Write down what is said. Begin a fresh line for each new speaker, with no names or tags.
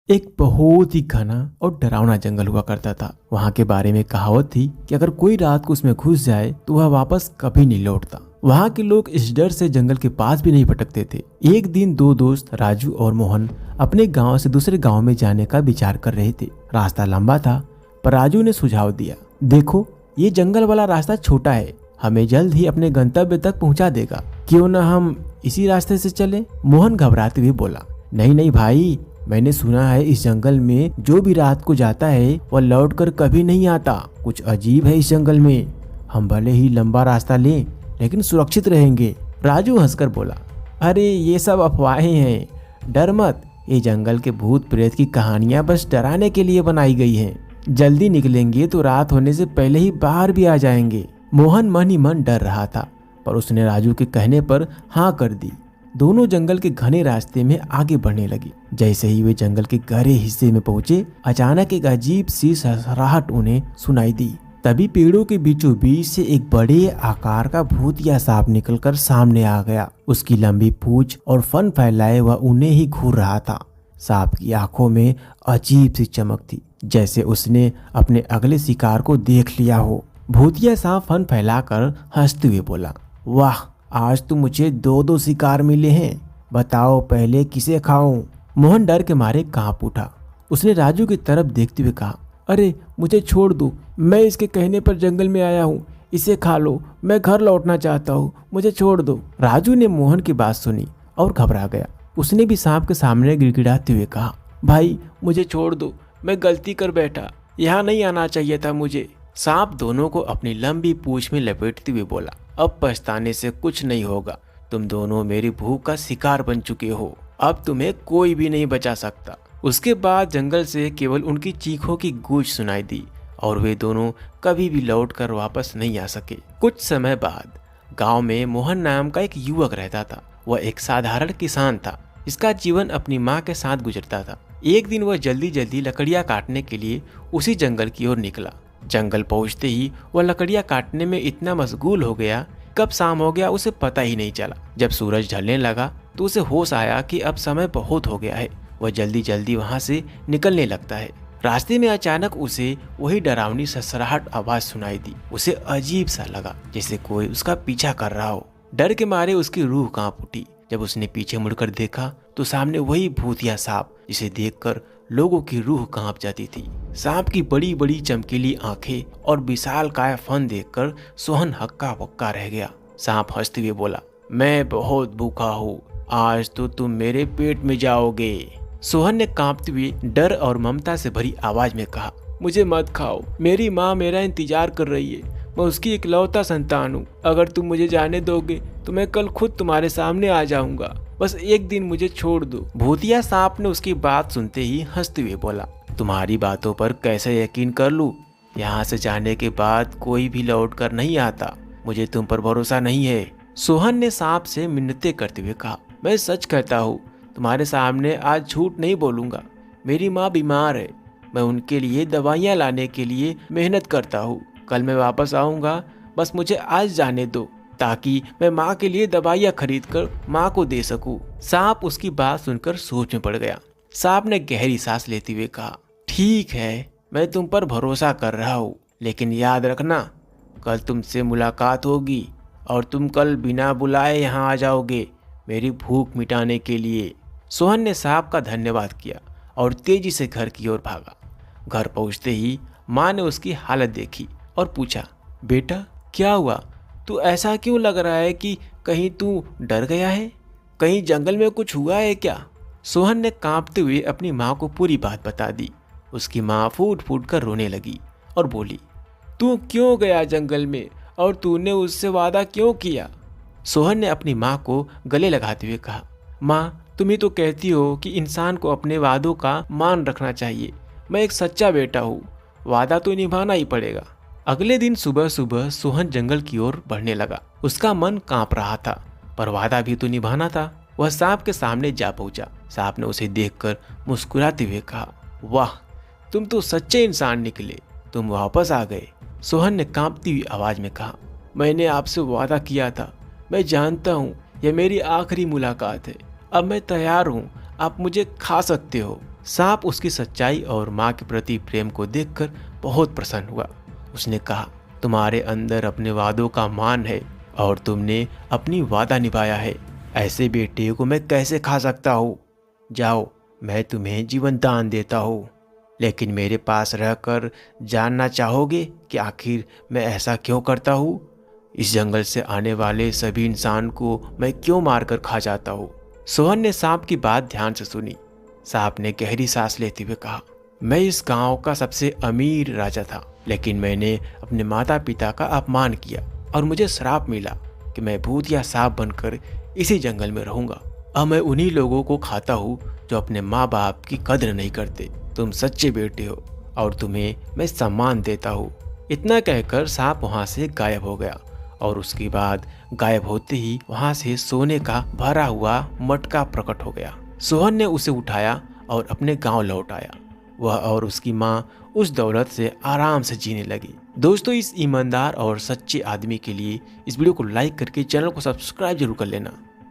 एक बहुत ही घना और डरावना जंगल हुआ करता था। वहाँ के बारे में कहावत थी कि अगर कोई रात को उसमें घुस जाए तो वह वापस कभी नहीं लौटता। वहाँ के लोग इस डर से जंगल के पास भी नहीं भटकते थे। एक दिन दो दोस्त राजू और मोहन अपने गांव से दूसरे गांव में जाने का विचार कर रहे थे। रास्ता लंबा था, पर राजू ने सुझाव दिया, देखो ये जंगल वाला रास्ता छोटा है, हमें जल्द ही अपने गंतव्य तक पहुँचा देगा, क्यों न हम इसी रास्ते से चले। मोहन घबराते हुए बोला, नहीं नहीं भाई, मैंने सुना है इस जंगल में जो भी रात को जाता है वह लौटकर कभी नहीं आता। कुछ अजीब है इस जंगल में। हम भले ही लंबा रास्ता लें लेकिन सुरक्षित रहेंगे। राजू हंसकर बोला, अरे ये सब अफवाहें हैं, डर मत। ये जंगल के भूत प्रेत की कहानियां बस डराने के लिए बनाई गई हैं। जल्दी निकलेंगे तो रात होने से पहले ही बाहर भी आ जाएंगे। मोहन मन ही मन डर रहा था, पर उसने राजू के कहने पर हाँ कर दी। दोनों जंगल के घने रास्ते में आगे बढ़ने लगे। जैसे ही वे जंगल के गहरे हिस्से में पहुंचे, अचानक एक अजीब सी सरसराहट उन्हें सुनाई दी। तभी पेड़ों के बीचों बीच से एक बड़े आकार का भूतिया सांप निकलकर सामने आ गया। उसकी लंबी पूंछ और फन फैलाए वह उन्हें ही घूर रहा था। सांप की आंखों में अजीब सी चमक थी, जैसे उसने अपने अगले शिकार को देख लिया हो। भूतिया सांप फन फैलाकर हंसते हुए बोला, वाह, आज तो मुझे दो दो शिकार मिले हैं, बताओ पहले किसे खाऊं। मोहन डर के मारे कांप उठा। उसने राजू की तरफ देखते हुए कहा, अरे मुझे छोड़ दो, मैं इसके कहने पर जंगल में आया हूँ, इसे खा लो, मैं घर लौटना चाहता हूँ, मुझे छोड़ दो। राजू ने मोहन की बात सुनी और घबरा गया। उसने भी सांप के सामने गिड़गिड़ाते हुए कहा, भाई मुझे छोड़ दो, मैं गलती कर बैठा, यहाँ नहीं आना चाहिए था मुझे। सांप दोनों को अपनी लंबी पूंछ में लपेटते हुए बोला, अब पछताने से कुछ नहीं होगा, तुम दोनों मेरी भूख का शिकार बन चुके हो, अब तुम्हें कोई भी नहीं बचा सकता। उसके बाद जंगल से केवल उनकी चीखों की गूंज सुनाई दी और वे दोनों कभी भी लौटकर वापस नहीं आ सके। कुछ समय बाद गांव में मोहन नाम का एक युवक रहता था। वह एक साधारण किसान था। इसका जीवन अपनी माँ के साथ गुजरता था। एक दिन वह जल्दी जल्दी लकड़ियाँ काटने के लिए उसी जंगल की ओर निकला। जंगल पहुंचते ही वह लकड़ियां काटने में इतना मशगूल हो गया, कब शाम हो गया उसे पता ही नहीं चला। जब सूरज ढलने लगा तो उसे होश आया कि अब समय बहुत हो गया है। वह जल्दी जल्दी वहां से निकलने लगता है। रास्ते में अचानक उसे वही डरावनी सरसराहट आवाज सुनाई दी। उसे अजीब सा लगा, जैसे कोई उसका पीछा कर रहा हो। डर के मारे उसकी रूह कांप उठी। जब उसने पीछे मुड़कर देखा तो सामने वही भूतिया सांप, जिसे देखकर लोगों की रूह कांप जाती थी। सांप की बड़ी बड़ी चमकीली आंखें और विशाल काय फन देखकर सोहन हक्का बक्का रह गया। सांप हंसते हुए बोला, मैं बहुत भूखा हूँ, आज तो तुम मेरे पेट में जाओगे। सोहन ने कांपते हुए डर और ममता से भरी आवाज में कहा, मुझे मत खाओ, मेरी माँ मेरा इंतजार कर रही है, मैं उसकी इकलौता संतान हूँ। अगर तुम मुझे जाने दोगे तो मैं कल खुद तुम्हारे सामने आ जाऊंगा, बस एक दिन मुझे छोड़ दो। भूतिया सांप ने उसकी बात सुनते ही हंसते हुए बोला, तुम्हारी बातों पर कैसे यकीन कर लूं? यहाँ से जाने के बाद कोई भी लौट कर नहीं आता, मुझे तुम पर भरोसा नहीं है। सोहन ने सांप से मिन्नतें करते हुए कहा, मैं सच कहता हूँ, तुम्हारे सामने आज झूठ नहीं बोलूंगा। मेरी माँ बीमार है, मैं उनके लिए दवाइयाँ लाने के लिए मेहनत करता हूँ। कल मैं वापस आऊँगा, बस मुझे आज जाने दो, ताकि मैं माँ के लिए दवाइयाँ खरीद कर माँ को दे सकूं। सांप उसकी बात सुनकर सोच में पड़ गया। सांप ने गहरी सांस लेते हुए कहा, ठीक है, मैं तुम पर भरोसा कर रहा हूँ, लेकिन याद रखना, कल तुमसे मुलाकात होगी और तुम कल बिना बुलाए यहाँ आ जाओगे मेरी भूख मिटाने के लिए। सोहन ने सांप का धन्यवाद किया और तेजी से घर की ओर भागा। घर पहुँचते ही माँ ने उसकी हालत देखी और पूछा, बेटा क्या हुआ? तू ऐसा क्यों लग रहा है कि कहीं तू डर गया है? कहीं जंगल में कुछ हुआ है क्या? सोहन ने कांपते हुए अपनी माँ को पूरी बात बता दी। उसकी माँ फूट फूट कर रोने लगी और बोली, तू क्यों गया जंगल में और तूने उससे वादा क्यों किया? सोहन ने अपनी माँ को गले लगाते हुए कहा, माँ तुम ही तो कहती हो कि इंसान को अपने वादों का मान रखना चाहिए। मैं एक सच्चा बेटा हूँ, वादा तो निभाना ही पड़ेगा। अगले दिन सुबह सुबह सोहन जंगल की ओर बढ़ने लगा। उसका मन कांप रहा था, पर वादा भी तो निभाना था। वह सांप के सामने जा पहुंचा। सांप ने उसे देखकर मुस्कुराते हुए कहा, वाह, तुम तो सच्चे इंसान निकले, तुम वापस आ गए। सोहन ने कांपती हुई आवाज में कहा, मैंने आपसे वादा किया था, मैं जानता हूँ यह मेरी आखिरी मुलाकात है, अब मैं तैयार हूँ, आप मुझे खा सकते हो। सांप उसकी सच्चाई और माँ के प्रति प्रेम को देखकर बहुत प्रसन्न हुआ। उसने कहा, तुम्हारे अंदर अपने वादों का मान है और तुमने अपनी वादा निभाया है। ऐसे बेटे को मैं कैसे खा सकता हूँ? जाओ, मैं तुम्हें जीवन दान देता हूँ। लेकिन मेरे पास रहकर जानना चाहोगे कि आखिर मैं ऐसा क्यों करता हूँ? इस जंगल से आने वाले सभी इंसान को मैं क्यों मारकर खा जाता हूँ? सोहन ने सांप की बात ध्यान से सुनी। सांप ने गहरी सांस लेते हुए कहा, मैं इस गांव का सबसे अमीर राजा था, लेकिन मैंने अपने माता पिता का अपमान किया और मुझे श्राप मिला कि मैं भूत या सांप बनकर इसी जंगल में रहूंगा। अब मैं उन्हीं लोगों को खाता हूँ जो अपने माँ बाप की कद्र नहीं करते। तुम सच्चे बेटे हो और तुम्हें मैं सम्मान देता हूँ। इतना कहकर सांप वहां से गायब हो गया और उसके बाद गायब होते ही वहां से सोने का भरा हुआ मटका प्रकट हो गया। सोहन ने उसे उठाया और अपने गांव लौट आया। वह और उसकी माँ उस दौलत से आराम से जीने लगी। दोस्तों, इस ईमानदार और सच्चे आदमी के लिए इस वीडियो को लाइक करके चैनल को सब्सक्राइब जरूर कर लेना।